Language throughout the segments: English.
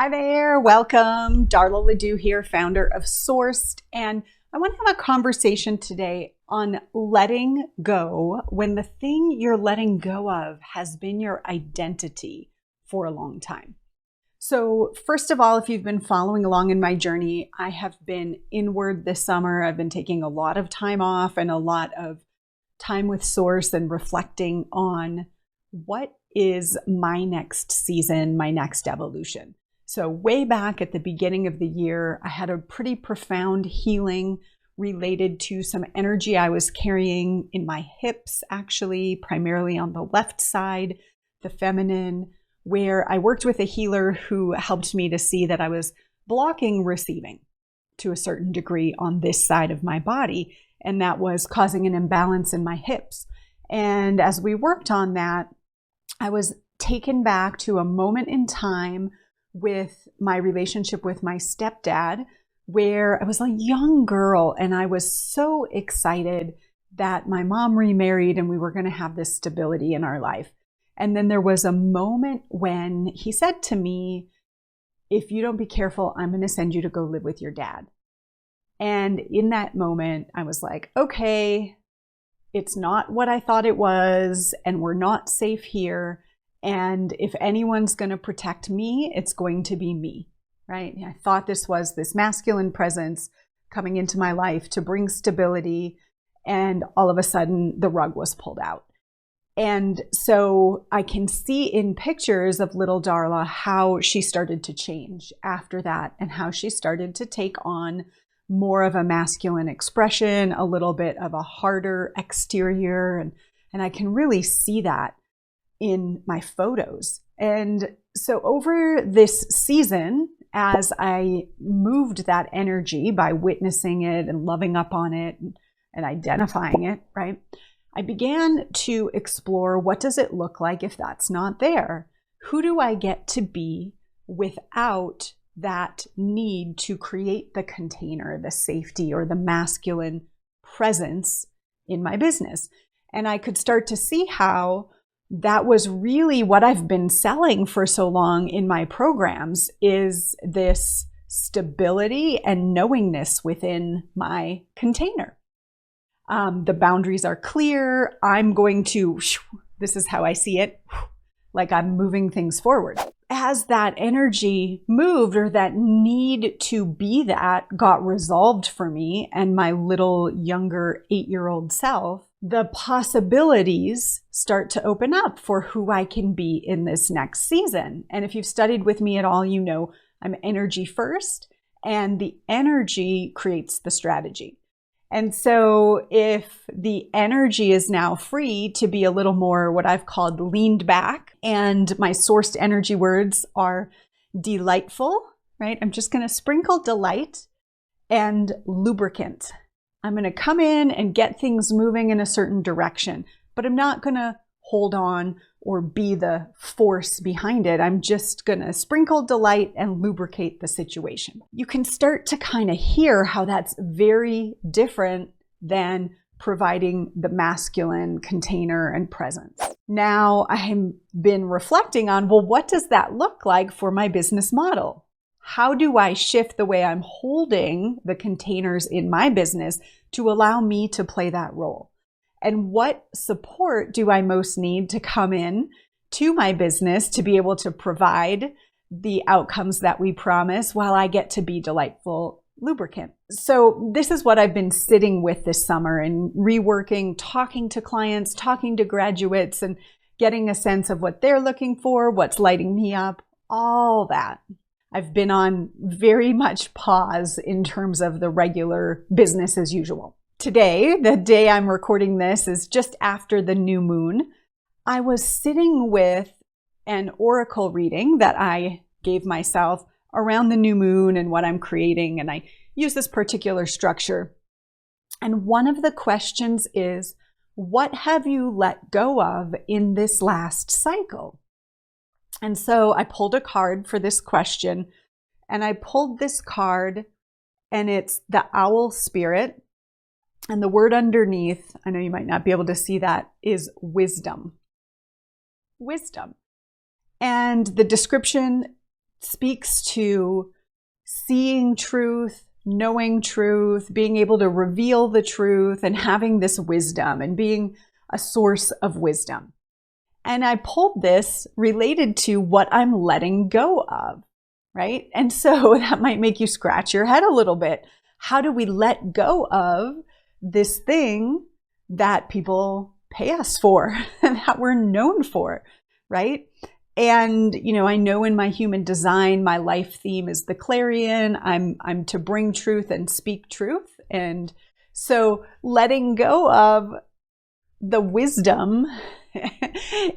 Hi there, welcome. Darla LeDoux here, founder of Sourced, and I want to have a conversation today on letting go when the thing you're letting go of has been your identity for a long time. So first of all, if you've been following along in my journey, I have been inward this summer. I've been taking a lot of time off and a lot of time with Source and reflecting on what is my next season, my next evolution. So way back at the beginning of the year, I had a pretty profound healing related to some energy I was carrying in my hips, actually, primarily on the left side, the feminine, where I worked with a healer who helped me to see that I was blocking receiving to a certain degree on this side of my body, and that was causing an imbalance in my hips. And as we worked on that, I was taken back to a moment in time with my relationship with my stepdad, where I was a young girl and I was so excited that my mom remarried and we were going to have this stability in our life. And then there was a moment when he said to me, if you don't be careful, I'm going to send you to go live with your dad. And in that moment, I was like, okay, it's not what I thought it was, and we're not safe here. And if anyone's going to protect me, it's going to be me, right? I thought this was this masculine presence coming into my life to bring stability. And all of a sudden, the rug was pulled out. And so I can see in pictures of little Darla how she started to change after that and how she started to take on more of a masculine expression, a little bit of a harder exterior. And I can really see that in my photos. And so over this season, as I moved that energy by witnessing it and loving up on it and identifying it, right, I began to explore, what does it look like if that's not there? Who do I get to be without that need to create the container, the safety, or the masculine presence in my business? And I could start to see how that was really what I've been selling for so long in my programs, is this stability and knowingness within my container. The boundaries are clear. I'm going to, this is how I see it, like I'm moving things forward. As that energy moved, or that need to be that got resolved for me and my little younger 8-year-old self, the possibilities start to open up for who I can be in this next season. And if you've studied with me at all, you know I'm energy first, and the energy creates the strategy. And so if the energy is now free to be a little more what I've called leaned back, and my sourced energy words are delightful, right? I'm just going to sprinkle delight and lubricant. I'm going to come in and get things moving in a certain direction, but I'm not going to hold on or be the force behind it. I'm just going to sprinkle delight and lubricate the situation. You can start to kind of hear how that's very different than providing the masculine container and presence. Now I've been reflecting on, well, what does that look like for my business model? How do I shift the way I'm holding the containers in my business to allow me to play that role? And what support do I most need to come in to my business to be able to provide the outcomes that we promise while I get to be delightful lubricant? So this is what I've been sitting with this summer and reworking, talking to clients, talking to graduates, and getting a sense of what they're looking for, what's lighting me up, all that. I've been on very much pause in terms of the regular business as usual. Today, the day I'm recording this, is just after the new moon. I was sitting with an oracle reading that I gave myself around the new moon and what I'm creating, and I use this particular structure. And one of the questions is, what have you let go of in this last cycle? And so I pulled a card for this question, and I pulled this card, and it's the owl spirit. And the word underneath, I know you might not be able to see that, is wisdom. Wisdom. And the description speaks to seeing truth, knowing truth, being able to reveal the truth, and having this wisdom and being a source of wisdom. And I pulled this related to what I'm letting go of, right? And so that might make you scratch your head a little bit. How do we let go of this thing that people pay us for and that we're known for, right? And, I know in my human design, my life theme is the clarion. I'm to bring truth and speak truth. And so letting go of the wisdom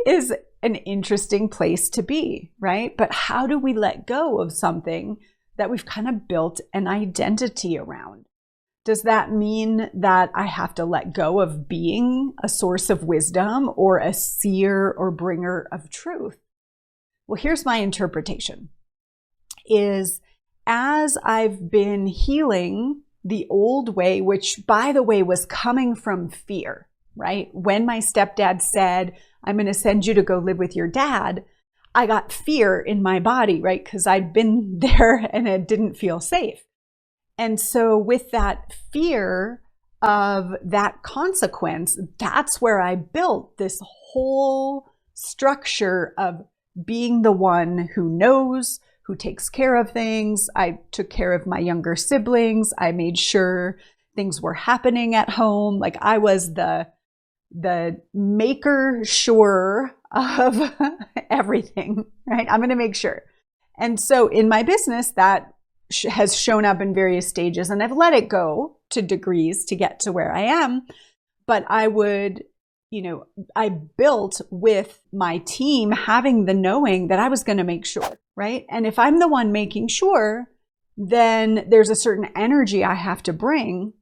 is an interesting place to be, right? But how do we let go of something that we've kind of built an identity around? Does that mean that I have to let go of being a source of wisdom or a seer or bringer of truth? Well, here's my interpretation, is as I've been healing the old way, which by the way was coming from fear, right? When my stepdad said, I'm going to send you to go live with your dad, I got fear in my body, right? Because I'd been there and it didn't feel safe. And so with that fear of that consequence, that's where I built this whole structure of being the one who knows, who takes care of things. I took care of my younger siblings. I made sure things were happening at home. Like I was the maker sure of everything, right? I'm going to make sure. And so in my business, that has shown up in various stages, and I've let it go to degrees to get to where I am. But I would, I built with my team having the knowing that I was going to make sure, right? And if I'm the one making sure, then there's a certain energy I have to bring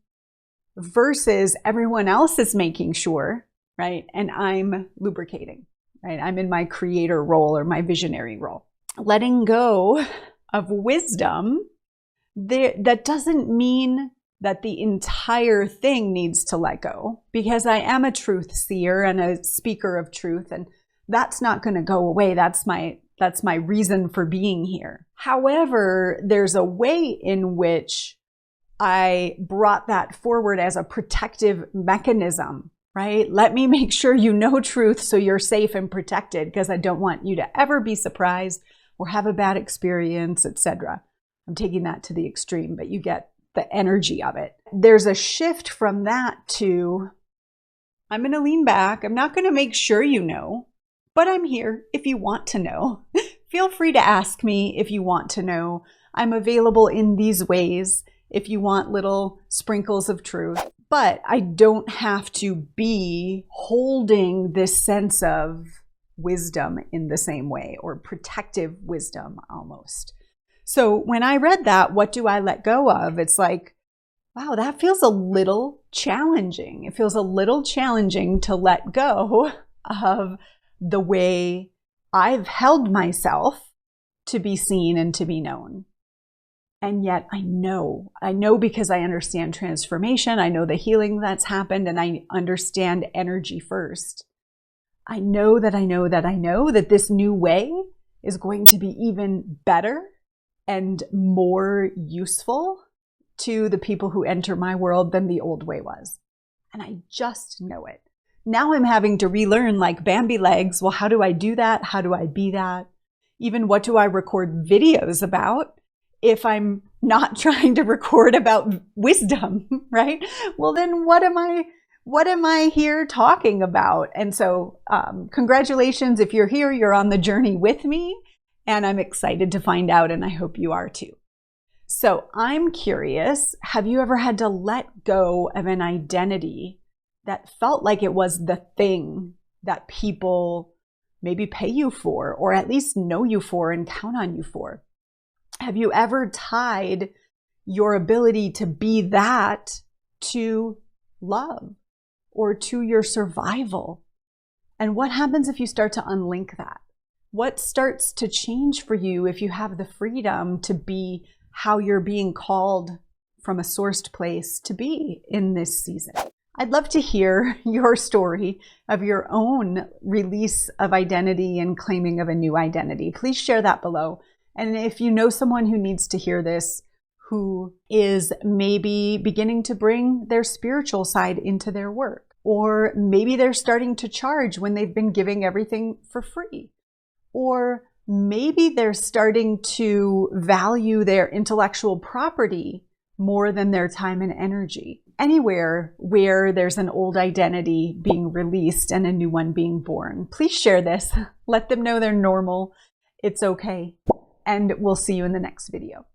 versus everyone else is making sure, right? And I'm lubricating, right? I'm in my creator role or my visionary role. Letting go of wisdom, that doesn't mean that the entire thing needs to let go, because I am a truth seer and a speaker of truth, and that's not going to go away. That's my reason for being here. However, there's a way in which I brought that forward as a protective mechanism, right? Let me make sure you know truth so you're safe and protected, because I don't want you to ever be surprised or have a bad experience, etc. I'm taking that to the extreme, but you get the energy of it. There's a shift from that to, I'm going to lean back. I'm not going to make sure you know, but I'm here if you want to know. Feel free to ask me if you want to know. I'm available in these ways if you want little sprinkles of truth. But I don't have to be holding this sense of wisdom in the same way, or protective wisdom almost. So when I read that, what do I let go of? It's like, wow, that feels a little challenging. It feels a little challenging to let go of the way I've held myself to be seen and to be known. And yet I know because I understand transformation. I know the healing that's happened, and I understand energy first. I know that this new way is going to be even better and more useful to the people who enter my world than the old way was. And I just know it. Now I'm having to relearn, like Bambi legs. Well, how do I do that? How do I be that? Even what do I record videos about if I'm not trying to record about wisdom, right? Well, then what am I here talking about? And so congratulations. If you're here, you're on the journey with me. And I'm excited to find out, and I hope you are too. So I'm curious, have you ever had to let go of an identity that felt like it was the thing that people maybe pay you for, or at least know you for and count on you for? Have you ever tied your ability to be that to love or to your survival? And what happens if you start to unlink that? What starts to change for you if you have the freedom to be how you're being called from a sourced place to be in this season? I'd love to hear your story of your own release of identity and claiming of a new identity. Please share that below. And if you know someone who needs to hear this, who is maybe beginning to bring their spiritual side into their work, or maybe they're starting to charge when they've been giving everything for free, or maybe they're starting to value their intellectual property more than their time and energy. Anywhere where there's an old identity being released and a new one being born, please share this. Let them know they're normal. It's okay. And we'll see you in the next video.